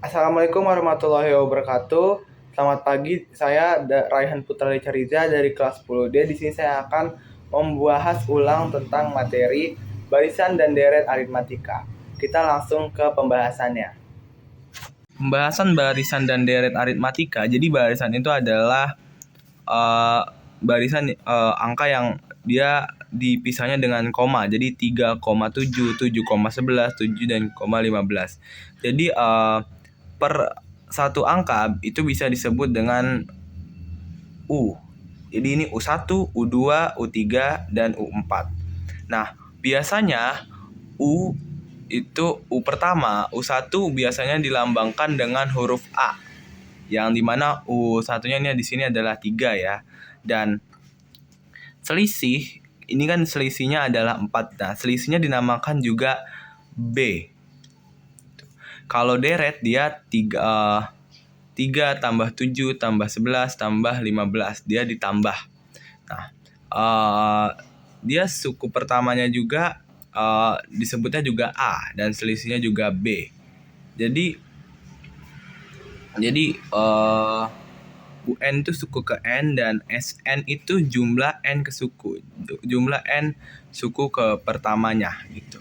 Assalamualaikum warahmatullahi wabarakatuh. Selamat pagi, saya Raihan Putra Cariza dari kelas 10D. Di sini saya akan membahas ulang tentang materi barisan dan deret aritmatika. Kita langsung ke pembahasannya. Pembahasan barisan dan deret aritmatika. Jadi barisan itu adalah barisan angka yang dia dipisahnya dengan koma. Jadi 3,7, 7,11, 7 dan 0,15. Jadi per satu angka itu bisa disebut dengan U. Jadi ini U1, U2, U3 dan U4. Nah, biasanya U U pertama, U1 biasanya dilambangkan dengan huruf A. Yang dimana U1-nya ini di sini adalah 3 ya. Dan selisih, ini kan selisihnya adalah 4. Nah, selisihnya dinamakan juga B. Kalau deret dia 3 tambah 7 tambah 11 tambah 15. Dia ditambah. Nah, dia suku pertamanya juga disebutnya juga A dan selisihnya juga B. Jadi UN itu suku ke N dan SN itu jumlah N ke suku. Jumlah N suku ke pertamanya gitu.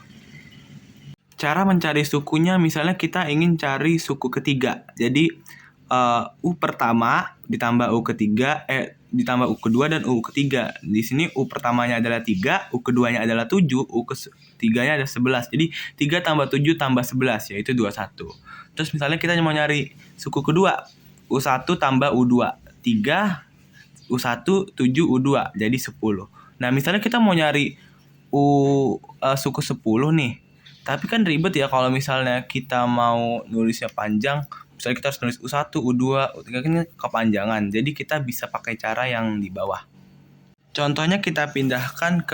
Cara mencari sukunya misalnya kita ingin cari suku ketiga. Jadi U pertama ditambah U ketiga ditambah U kedua dan U ketiga. Di sini U pertamanya adalah 3, U keduanya adalah 7, U ketiganya adalah 11. Jadi 3 tambah 7 tambah 11 yaitu 21. Terus misalnya kita mau nyari suku kedua, U1 tambah U2, 3 U1 7 U2 jadi 10. Nah, misalnya kita mau nyari suku 10 nih. Tapi kan ribet ya kalau misalnya kita mau nulisnya panjang. Misalnya kita harus nulis U1, U2, U3 kan kepanjangan. Jadi kita bisa pakai cara yang di bawah. Contohnya kita pindahkan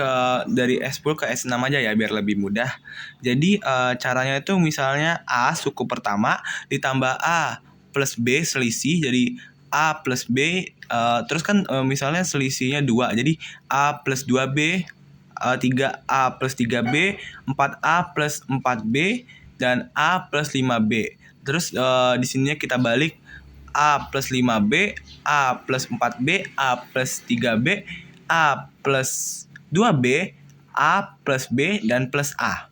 dari S10 ke S6 aja ya biar lebih mudah. Jadi caranya itu misalnya A suku pertama ditambah A plus B selisih jadi A plus B terus kan misalnya selisihnya 2. Jadi A plus 2B 3A plus 3B, 4A plus 4B, dan A plus 5B. Terus di sininya kita balik A plus 5B, A plus 4B, A plus 3B, A plus 2B, A plus B, dan plus A.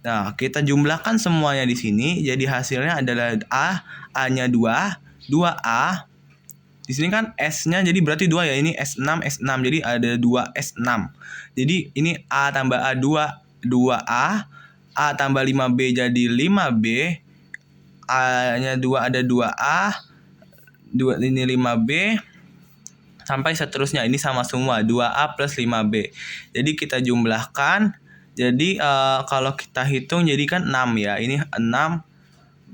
Nah, kita jumlahkan semuanya di sini. Jadi hasilnya adalah A-nya 2, 2A. Di sini kan S-nya jadi berarti 2 ya. Ini S6, S6. Jadi ada 2 S6. Jadi ini A tambah A 2, 2A. A tambah 5B jadi 5B. A-nya 2 ada 2A. 2 ini 5B. Sampai seterusnya. Ini sama semua. 2A plus 5B. Jadi kita jumlahkan. Jadi kalau kita hitung jadi kan 6 ya. Ini 6.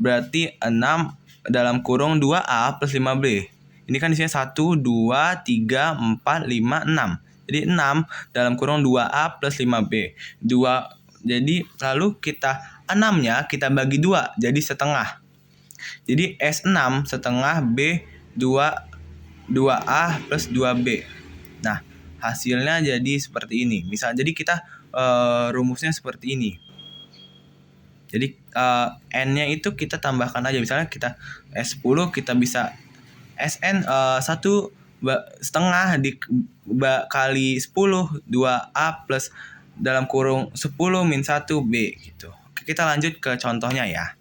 Berarti 6 dalam kurung 2A plus 5B. Ini kan di sini 1, 2, 3, 4, 5, 6. Jadi 6 dalam kurung 2A plus 5B. Jadi lalu kita 6-nya kita bagi 2 jadi setengah. Jadi S6 setengah B 2A plus 2B. Nah, hasilnya jadi seperti ini. Misal jadi kita rumusnya seperti ini. Jadi N-nya itu kita tambahkan aja. Misalnya kita S10 kita bisa SN 1 setengah kali 10 2A plus dalam kurung 10 min 1B gitu. Oke, kita lanjut ke contohnya ya.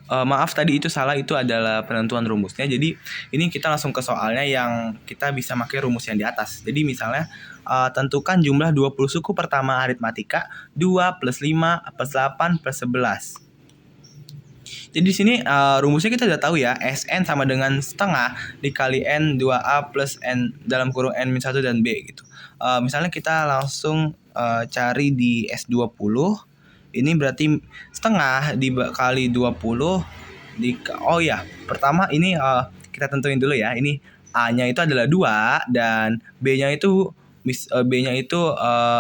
Maaf tadi itu salah, itu adalah penentuan rumusnya. Jadi ini kita langsung ke soalnya yang kita bisa pakai rumus yang di atas. Jadi misalnya tentukan jumlah 20 suku pertama aritmatika 2 plus 5 plus 8 plus 11. Jadi di sini rumusnya kita udah tahu ya, SN sama dengan setengah dikali N 2A plus N dalam kurung N min 1 dan B gitu. Misalnya kita langsung cari di S20. Ini berarti setengah dikali 20 oh ya, pertama ini kita tentuin dulu ya. Ini A-nya itu adalah 2 dan B-nya itu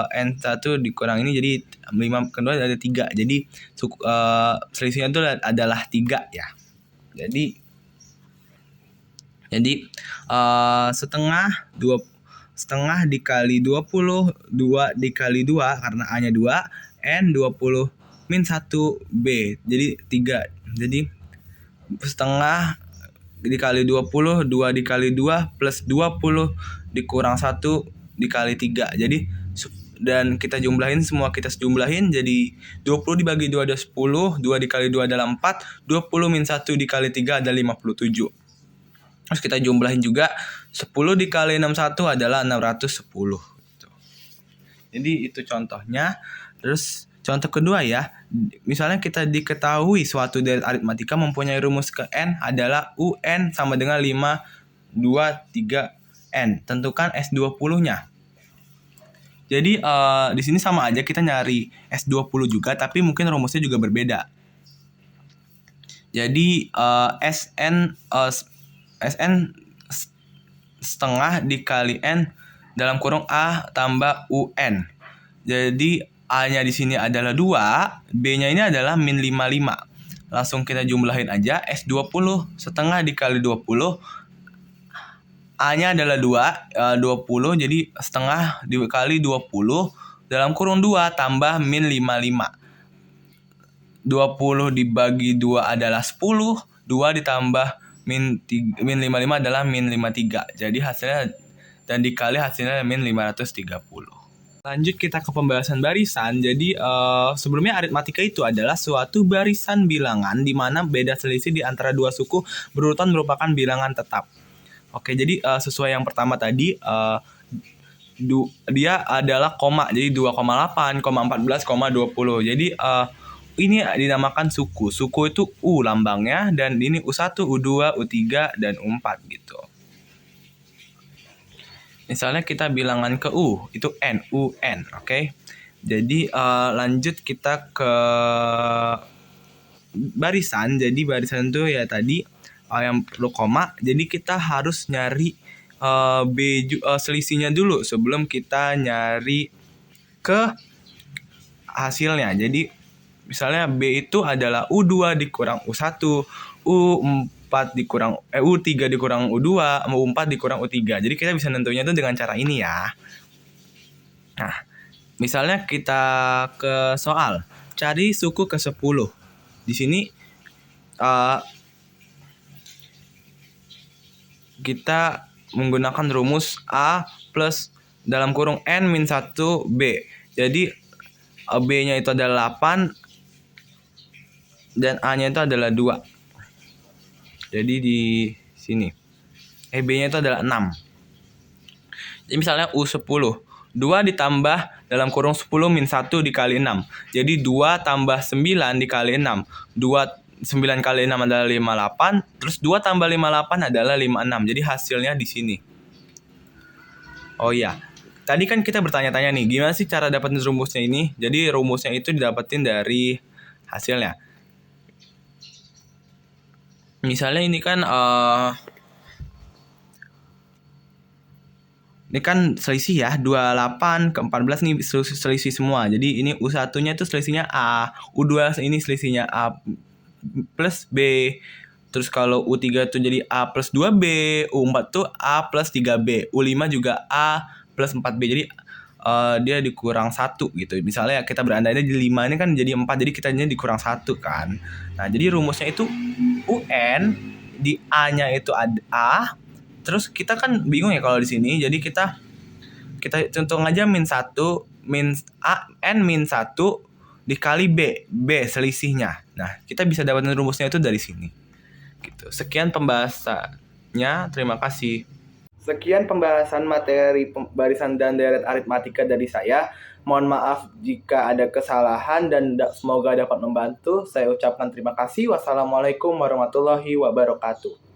N1 dikurang ini jadi 5 kedua ada 3. Jadi selisihnya itu adalah 3 ya. Jadi setengah dikali 20, 2 dikali 2 karena A-nya 2, N 20 min 1 B. Jadi 3. Jadi setengah dikali 20, 2 dikali 2 plus 20 dikurang 1 dikali 3. Jadi dan kita jumlahin, semua kita jumlahin, jadi 20 dibagi 2 ada 10, 2 dikali 2 adalah 4, 20 min 1 dikali 3 ada 57. Terus kita jumlahin juga 10 dikali 61 adalah 610. Jadi itu contohnya. Terus contoh kedua ya, misalnya kita diketahui suatu deret aritmatika mempunyai rumus ke n adalah UN sama dengan 5, 2, 3, n. Tentukan S20-nya. Jadi di sini sama aja kita nyari S20 juga, tapi mungkin rumusnya juga berbeda. Jadi SN setengah dikali N dalam kurung A tambah UN. Jadi A-nya di sini adalah 2, B-nya ini adalah min 55. Langsung kita jumlahin aja, S20 setengah dikali 20, A-nya adalah 20, jadi setengah dikali 20 dalam kurung 2 tambah min 55. 20 dibagi 2 adalah 10, 2 ditambah min 55 adalah min 53. Jadi hasilnya dan dikali hasilnya min 530. Lanjut kita ke pembahasan barisan. Jadi sebelumnya aritmatika itu adalah suatu barisan bilangan di mana beda selisih di antara dua suku berurutan merupakan bilangan tetap. Oke, jadi sesuai yang pertama tadi, dia adalah koma, jadi 2,8, 14, 20. Jadi ini dinamakan suku. Suku itu U lambangnya, dan ini U1, U2, U3, dan U4 gitu. Misalnya kita bilangan ke U, itu N, UN, oke. Jadi lanjut kita ke barisan. Jadi barisan itu ya tadi yang perlu koma, jadi kita harus nyari selisihnya dulu sebelum kita nyari ke hasilnya. Jadi misalnya B itu adalah U2 dikurang U1, U3 dikurang U2, U4 dikurang U3. Jadi kita bisa nentunya itu dengan cara ini ya. Nah, misalnya kita ke soal cari suku ke-10. Di sini kita menggunakan rumus A plus dalam kurung N min 1 B. Jadi B-nya itu adalah 8 dan A-nya itu adalah 2. Jadi di sini B-nya itu adalah 6. Jadi misalnya U10, 2 ditambah dalam kurung 10 min 1 dikali 6. Jadi 2 tambah 9 dikali 6. 9 kali 6 adalah 58, terus 2 tambah 58 adalah 56. Jadi hasilnya di sini. Oh iya, tadi kan kita bertanya-tanya nih, gimana sih cara dapetin rumusnya ini? Jadi rumusnya itu didapetin dari hasilnya. Misalnya ini kan selisih ya, 28 ke 14 nih selisih semua. Jadi ini U1-nya itu selisihnya A, U2 ini selisihnya A plus B. Terus kalau U3 itu jadi A plus 2B, U4 tuh A plus 3B, U5 juga A plus 4B. Jadi dia dikurang 1 gitu. Misalnya kita berandainya di 5 ini kan jadi 4, jadi kitanya dikurang 1 kan. Nah, jadi rumusnya itu UN, di A-nya itu ada A. Terus kita kan bingung ya kalau di sini. Jadi kita contoh aja min 1 min A N min 1 dikali B selisihnya. Nah, kita bisa dapatin rumusnya itu dari sini. Gitu. Sekian pembahasannya. Terima kasih. Sekian pembahasan materi barisan dan deret aritmatika dari saya. Mohon maaf jika ada kesalahan dan semoga dapat membantu. Saya ucapkan terima kasih. Wassalamualaikum warahmatullahi wabarakatuh.